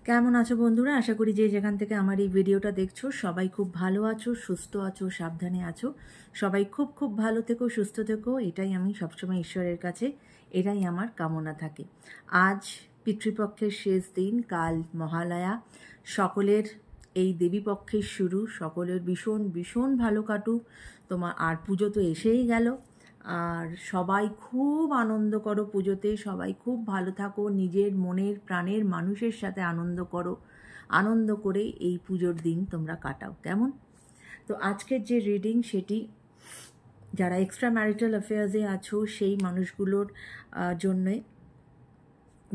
কেমন আছো বন্ধুরা? আশা করি যে যেখান থেকে আমার এই ভিডিওটা দেখছো সবাই খুব ভালো আছো, সুস্থ আছো, সাবধানে আছো। সবাই খুব খুব ভালো থেকো, সুস্থ থেকো, এটাই আমি সবসময় ঈশ্বরের কাছে এটাই আমার কামনা থাকে। আজ পিতৃপক্ষের শেষ দিন, কাল মহালয়া। সকলের এই দেবীপক্ষের শুরু, সকলের ভীষণ ভীষণ ভালো কাটুক। তোমার আর পুজো তো এসেই গেল, আর সবাই খুব আনন্দ করো পুজোতে, সবাই খুব ভালো থাকো, নিজের মনের প্রাণের মানুষের সাথে আনন্দ করো, আনন্দ করে এই পুজোর দিন তোমরা কাটাও। কেমন? তো আজকের যে রিডিং সেটি যারা এক্সট্রা ম্যারিটাল অ্যাফেয়ার্সে আছো সেই মানুষগুলোর জন্যে,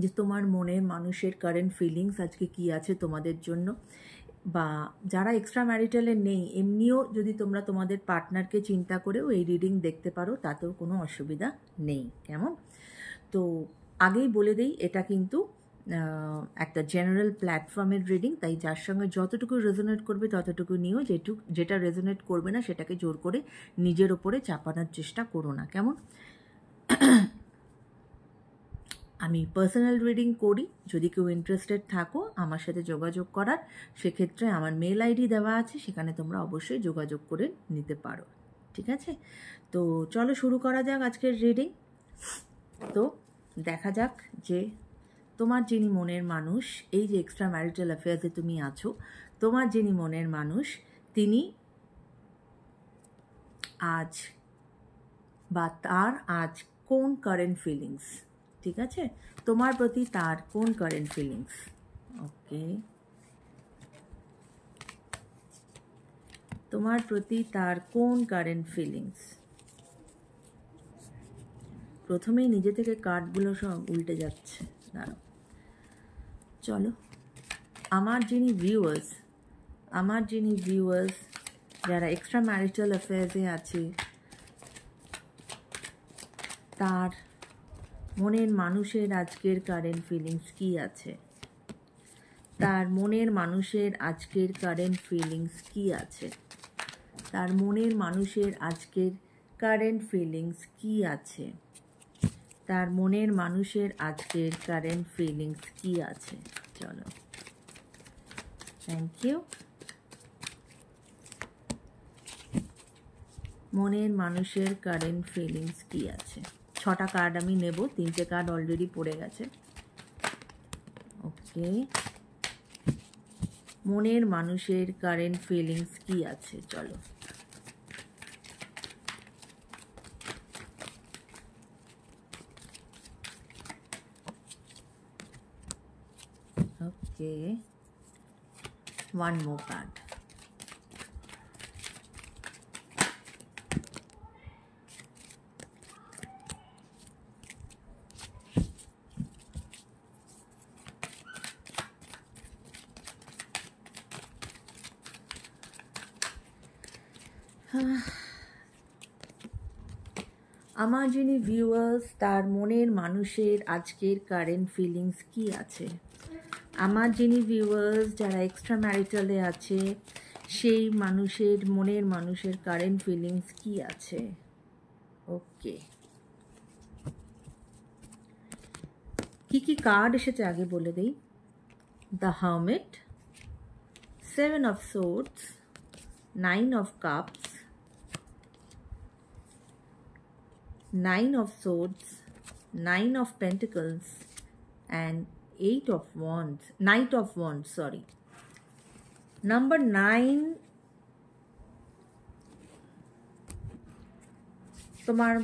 যে তোমার মনের মানুষের কারেন্ট ফিলিংস আজকে কি আছে তোমাদের জন্য, বা যারা এক্সট্রা ম্যারিটালে নেই এমনিও যদি তোমরা তোমাদের পার্টনারকে চিন্তা করেও এই রিডিং দেখতে পারো, তাতেও কোনো অসুবিধা নেই। কেমন? তো আগেই বলে দিই, এটা কিন্তু একটা জেনারেল প্ল্যাটফর্মের রিডিং, তাই যার সঙ্গে যতটুকু রেজোনেট করবে ততটুকু নিও, যেটা রেজোনেট করবে না সেটাকে জোর করে নিজের ওপরে চাপানোর চেষ্টা করো না। কেমন? আমি পার্সোনাল রিডিং করি, যদি কেউ ইন্টারেস্টেড থাকো আমার সাথে যোগাযোগ করার, সেক্ষেত্রে আমার মেল আইডি দেওয়া আছে, সেখানে তোমরা অবশ্যই যোগাযোগ করে নিতে পারো। ঠিক আছে? তো চলো শুরু করা যাক আজকের রিডিং। তো দেখা যাক যে তোমার যিনি মনের মানুষ, এই যে এক্সট্রা ম্যারিটাল অ্যাফেয়ার্সে তুমি আছো, তোমার যিনি মনের মানুষ তিনি আজ বা তার আজ কোন কারেন্ট ফিলিংস, ঠিক আছে, তোমার প্রতি তার কোন কারেন্ট ফিলিংস। ওকে, তোমার প্রতি তার কোন কারেন্ট ফিলিংস। প্রথমেই নিজে থেকে কার্ডগুলো সব উল্টে যাচ্ছে, দাঁড়াও। চলো, আমার যিনি ভিউয়ার্স যারা এক্সট্রা ম্যারিটাল অ্যাফেয়ার্সে আছে, তার মনের মানুষের আজকের কারেন্ট ফিলিংস কি আছে, তার মনের মানুষের আজকের কারেন্ট ফিলিংস কি আছে, তার মনের মানুষের আজকের কারেন্ট ফিলিংস কি আছে, তার মনের মানুষের আজকের কারেন্ট ফিলিংস কি আছে। চলো, থ্যাংক ইউ। মনের মানুষের কারেন্ট ফিলিংস কি আছে। 6টা কার্ড আমি নেব, 3টে কার্ড অলরেডি পড়ে গেছে। ওকে, মনের মানুষের কারেন্ট ফিলিংস কি আছে। চলো, ওকে, one more card. আমার যিনি ভিউয়ার্স, তার মনের মানুষের আজকের কারেন্ট ফিলিংস কি আছে। আমার যিনি ভিউয়ার্স যারা এক্সট্রা ম্যারিটালে আছে, সেই মানুষের মনের মানুষের কারেন্ট ফিলিংস কি আছে। ওকে, কি কি কার্ড এসেছে আগে বলে দেই। The hermit, 7 of swords, 9 of cups, 9 of swords, 9 of pentacles, and 8 of wands, knight of wands, sorry. Number 9 তোমার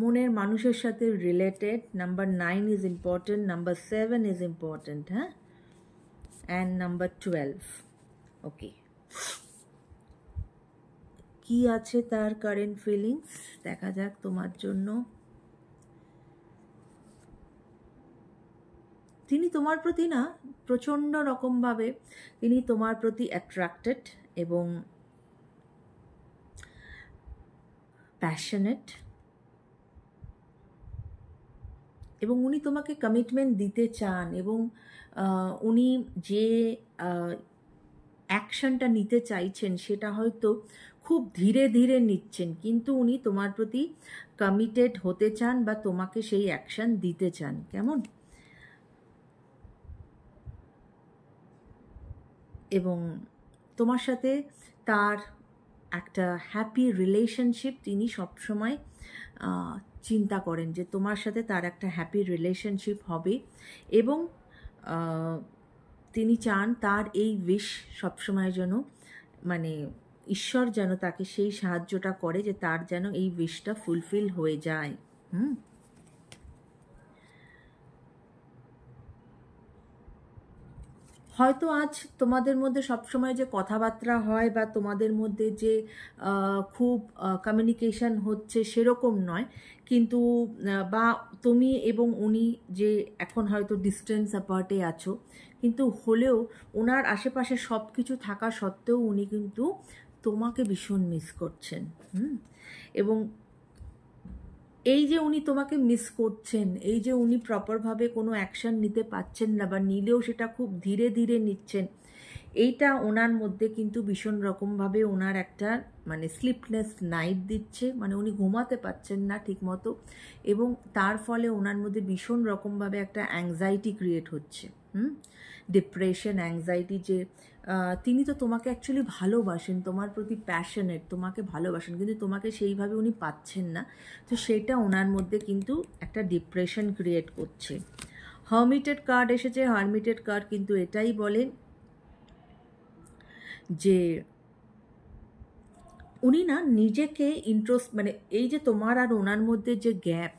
মনের মানুষের সাথে related. Number 9 is important, number 7 is important, হ্যাঁ, and নাম্বার 12. ওকে, কি আছে তার কারেন্ট ফিলিংস দেখা যাক তোমার জন্য। তিনি তোমার প্রতি না প্রচণ্ড রকমভাবে তিনি তোমার প্রতি অ্যাট্রাক্টেড এবং প্যাশনেট, এবং উনি তোমাকে কমিটমেন্ট দিতে চান, এবং উনি যে অ্যাকশনটা নিতে চাইছেন সেটা হয়তো খুব ধীরে ধীরে নিচ্ছেন, কিন্তু উনি তোমার প্রতি কমিটেড হতে চান বা তোমাকে সেই অ্যাকশন দিতে চান। কেমন? এবং তোমার সাথে তার একটা হ্যাপি রিলেশনশিপ তিনি সবসময় চিন্তা করেন যে তোমার সাথে তার একটা হ্যাপি রিলেশনশিপ হবে, এবং তিনি চান তার এই উইশ সবসময় যেন মানে ঈশ্বর যেন তাকে সেই সাহায্যটা করে যে তার যেন এই উইশটা ফুলফিল হয়ে যায়। হয়তো আজ তোমাদের মধ্যে সবসময় যে কথাবার্তা হয় বা তোমাদের মধ্যে যে খুব কমিউনিকেশন হচ্ছে সেরকম নয়, কিন্তু বা তুমি এবং উনি যে এখন হয়তো ডিস্টেন্স অ্যাপার্টে আছো, কিন্তু হলেও ওনার আশেপাশে সব কিছু থাকা সত্ত্বেও উনি কিন্তু তোমাকে ভীষণ মিস করছেন। এবং এই যে উনি তোমাকে মিস করছেন, এই যে উনি প্রপারভাবে কোনো অ্যাকশন নিতে পারছেন না বা নিলেও সেটা খুব ধীরে ধীরে নিচ্ছেন, এইটা ওনার মধ্যে কিন্তু ভীষণ রকমভাবে ওনার একটা মানে স্লিপলেস নাইট দিচ্ছে, মানে উনি ঘুমাতে পারছেন না ঠিকমতো, এবং তার ফলে ওনার মধ্যে ভীষণ রকমভাবে একটা অ্যাংজাইটি ক্রিয়েট হচ্ছে। ডিপ্রেশন, অ্যাংজাইটি, যে তিনি তো তোমাকে অ্যাকচুয়ালি ভালোবাসেন, তোমার প্রতি প্যাশনেট, তোমাকে ভালোবাসেন, কিন্তু তোমাকে সেইভাবে উনি পাচ্ছেন না, তো সেটা ওনার মধ্যে কিন্তু একটা ডিপ্রেশন ক্রিয়েট করছে। হার্মিটেড কার্ড এসেছে। হার্মিটেড কার্ড কিন্তু এটাই বলে যে উনি না নিজেকে মানে এই যে তোমার আর ওনার মধ্যে যে গ্যাপ,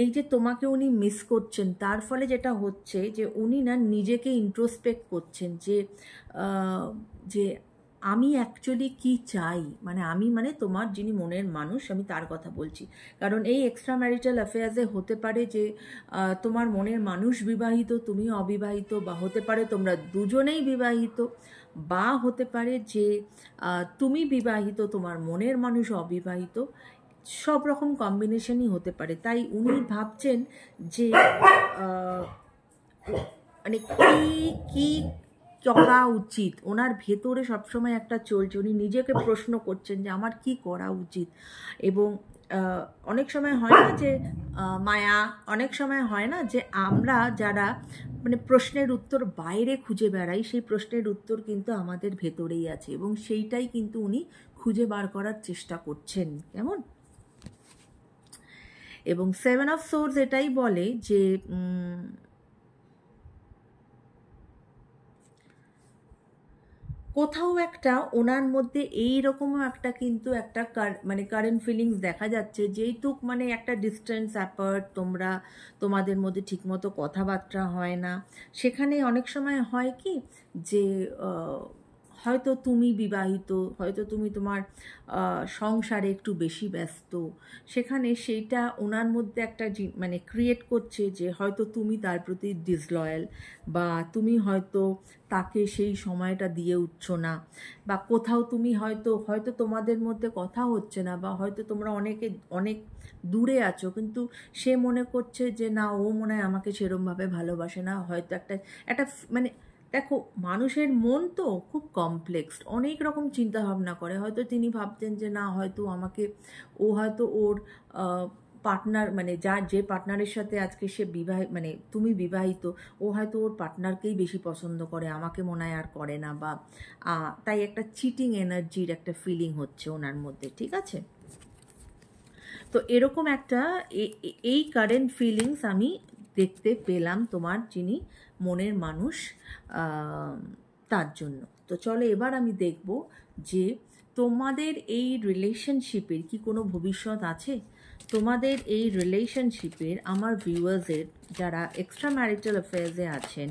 এই যে তোমাকে উনি মিস করছেন, তার ফলে যেটা হচ্ছে যে উনি না নিজেকে ইন্ট্রোস্পেক্ট করছেন যে যে আমি অ্যাকচুয়ালি কি চাই, মানে আমি মানে তোমার যিনি মনের মানুষ আমি তার কথা বলছি। কারণ এই এক্সট্রা ম্যারিটাল অ্যাফেয়ার্সে হতে পারে যে তোমার মনের মানুষ বিবাহিত, তুমি অবিবাহিত, বা হতে পারে তোমরা দুজনেই বিবাহিত, বা হতে পারে যে তুমি বিবাহিত, তোমার মনের মানুষ অবিবাহিত, সব রকম কম্বিনেশনই হতে পারে। তাই উনি ভাবছেন যে মানে কি করা উচিত, ওনার ভেতরে সবসময় একটা চলছে, উনি নিজেকে প্রশ্ন করছেন যে আমার কি করা উচিত। এবং অনেক সময় হয় না যে মায়া, অনেক সময় হয় না যে আমরা যারা মানে প্রশ্নের উত্তর বাইরে খুঁজে বেড়াই, সেই প্রশ্নের উত্তর কিন্তু আমাদের ভেতরেই আছে, এবং সেইটাই কিন্তু উনি খুঁজে বার করার চেষ্টা করছেন। কেমন? এবং 7 অফ সোর্স এটাই বলে যে কোথাও একটা ওনার মধ্যে এইরকমও একটা কিন্তু একটা মানে কারেন্ট ফিলিংস দেখা যাচ্ছে, যেইটুক মানে একটা ডিস্টেন্স অ্যাপার্ট, তোমরা তোমাদের মধ্যে ঠিকমতো কথাবার্তা হয় না, সেখানে অনেক সময় হয় কি যে হয়তো তুমি বিবাহিত, হয়তো তুমি তোমার সংসারে একটু বেশি ব্যস্ত, সেখানে সেইটা ওনার মধ্যে একটা মানে ক্রিয়েট করছে যে হয়তো তুমি তার প্রতি ডিসলয়াল, বা তুমি হয়তো তাকে সেই সময়টা দিয়ে উঠছো না, বা কোথাও তুমি হয়তো তোমাদের মধ্যে কথা হচ্ছে না, বা হয়তো তোমরা অনেক দূরে আছো, কিন্তু সে মনে করছে যে না, ও মনে হয় আমাকে সেরমভাবে ভালোবাসে না, হয়তো একটা মানে দেখো মানুষের মন তো খুব কমপ্লেক্স, অনেক রকম চিন্তা ভাবনা করে। হয়তো তিনি ভাবতেন যে না, হয়তো ও হয়তো ওর পার্টনার, মানে যে পার্টনারের সাথে আজকে সে মানে তুমি বিবাহিত, ও হয়তো ওর পার্টনারকেই বেশি পছন্দ করে, আমাকে মনে হয় আর করে না, বা তাই একটা চিটিং এনার্জির একটা ফিলিং হচ্ছে ওনার মধ্যে। ঠিক আছে? তো এরকম একটা এই কারেন্ট ফিলিংস আমি দেখতে পেলাম তোমার যিনি মনের মানুষ তার জন্য। তো চলো এবার আমি দেখব যে তোমাদের এই রিলেশনশিপের কি কোনো ভবিষ্যৎ আছে। তোমাদের এই রিলেশনশিপের আমার ভিউয়ার্সের যারা এক্সট্রা ম্যারিটাল অ্যাফেয়ার্সে আছেন,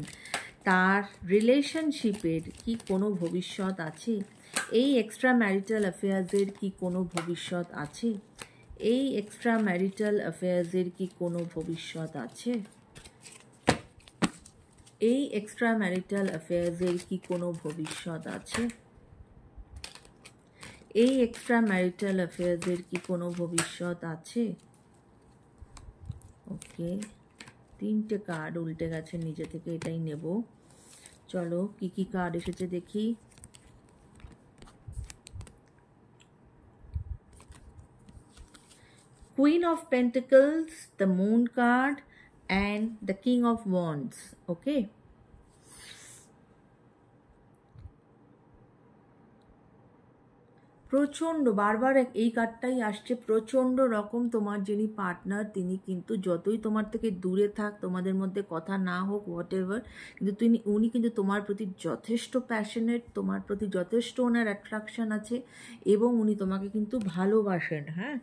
তার রিলেশনশিপের কি কোনো ভবিষ্যৎ আছে? এই এক্সট্রা ম্যারিটাল অ্যাফেয়ার্সের কি কোনো ভবিষ্যৎ আছে? এই এক্সট্রা ম্যারিটাল অ্যাফেয়ার্সের কি কোনো ভবিষ্যৎ আছে? এই এক্সট্রা ম্যারিটাল অ্যাফেয়ার্সের কি কোনো ভবিষ্যৎ আছে? এই এক্সট্রা ম্যারিটাল অ্যাফেয়ার্সের কি কোনো ভবিষ্যৎ আছে? ওকে, 3টে কার্ড উল্টে গেছে নিজে থেকে, এটাই নেব। চলো কি কি কার্ড এসেছে দেখি। Queen of Pentacles, the Moon card, and the King of Wands. Okay. প্রচণ্ড বারবার এই কার্ডটাই আসছে, প্রচণ্ড রকম তোমার যিনি পার্টনার তিনি কিন্তু যতই তোমার থেকে দূরে থাক, তোমাদের মধ্যে কথা না হোক, হোয়াট এভার, কিন্তু উনি কিন্তু তোমার প্রতি যথেষ্ট প্যাশনেট, তোমার প্রতি যথেষ্ট ওনার অ্যাট্রাকশন আছে এবং উনি তোমাকে কিন্তু ভালোবাসেন। হ্যাঁ,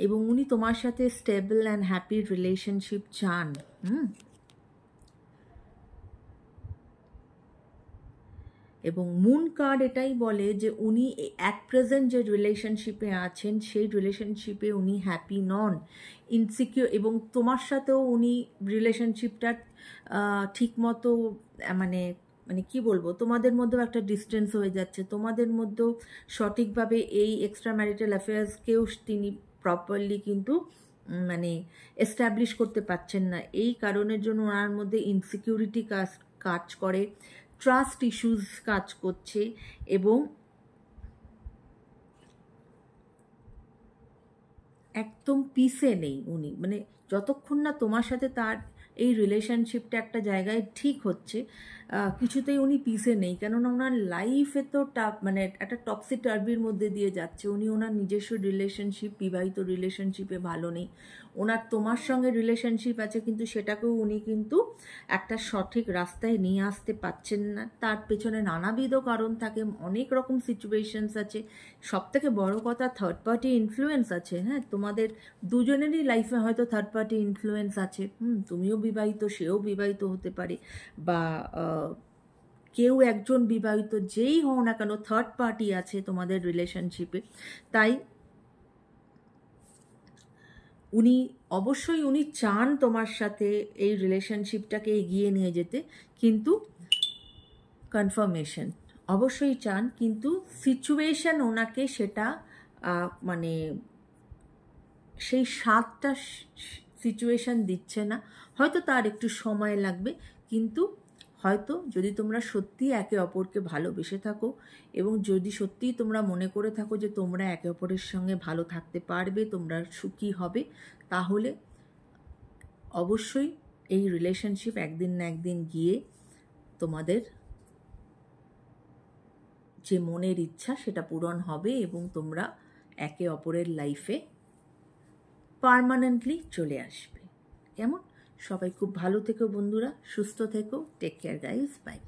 এবং উনি তোমার সাথে স্টেবল অ্যান্ড হ্যাপি রিলেশনশিপ চান। এবং মুন কার্ড এটাই বলে যে উনি অ্যাট প্রেজেন্ট যে রিলেশনশিপে আছেন সেই রিলেশনশিপে উনি হ্যাপি নন, ইনসিকিউর, এবং তোমার সাথেও উনি রিলেশনশিপটা ঠিকমতো মানে মানে কি বলবো, তোমাদের মধ্যেও একটা ডিস্টেন্স হয়ে যাচ্ছে, তোমাদের মধ্যেও সঠিকভাবে এই এক্সট্রা ম্যারিটাল অ্যাফেয়ার্সকেও তিনি প্রপারলি কিন্তু মানে এস্টাবলিশ করতে পারছেন না। এই কারণের জন্য ওনার মধ্যে ইনসিকিউরিটি কাজ করে, ট্রাস্ট ইস্যুস কাজ করছে এবং একদম পিসে নেই উনি। মানে যতক্ষণ না তোমার সাথে তার এই রিলেশনশিপটা একটা জায়গায় ঠিক হচ্ছে, কিছুতেই উনি পিসে নেই। কেননা ওনার লাইফে তো মানে একটা টক্সি টার্বির মধ্যে দিয়ে যাচ্ছে। উনি ওনার নিজস্ব রিলেশনশিপ, বিবাহিত রিলেশনশিপে ভালো নেই। ওনার তোমার সঙ্গে রিলেশনশিপ আছে কিন্তু সেটাকেও উনি কিন্তু একটা সঠিক রাস্তায় নিয়ে আসতে পারছেন না। তার পেছনে নানাবিধ কারণ থাকে, অনেক রকম সিচুয়েশনস আছে। সবথেকে বড় কথা থার্ড পার্টি ইনফ্লুয়েন্স আছে। হ্যাঁ, তোমাদের দুজনেরই লাইফে হয়তো থার্ড পার্টি ইনফ্লুয়েন্স আছে। তুমিও বিবাহিত, সেও বিবাহিত হতে পারে, বা কেউ একজন বিবাহিত, যেই হও না কেন থার্ড পার্টি আছে তোমাদের রিলেশনশিপে। তাই উনি অবশ্যই উনি চান তোমার সাথে এই রিলেশনশিপটাকে এগিয়ে নিয়ে যেতে, কিন্তু কনফার্মেশন অবশ্যই চান, কিন্তু সিচুয়েশন ওনাকে সেটা মানে সেই সাতটা সিচুয়েশন দিচ্ছে না। হয়তো তার একটু সময় লাগবে, কিন্তু হয়তো যদি তোমরা সত্যি একে অপরকে ভালোবেসে থাকো এবং যদি সত্যিই তোমরা মনে করে থাকো যে তোমরা একে অপরের সঙ্গে ভালো থাকতে পারবে, তোমরা সুখী হবে, তাহলে অবশ্যই এই রিলেশনশিপ একদিন না একদিন গিয়ে তোমাদের যে মনের ইচ্ছা সেটা পূরণ হবে এবং তোমরা একে অপরের লাইফে পার্মানেন্টলি চলে আসবে। কেমন? সবাই খুব ভালো থেকো বন্ধুরা, সুস্থ থেকো, টেক কেয়ার গাইস, বাই।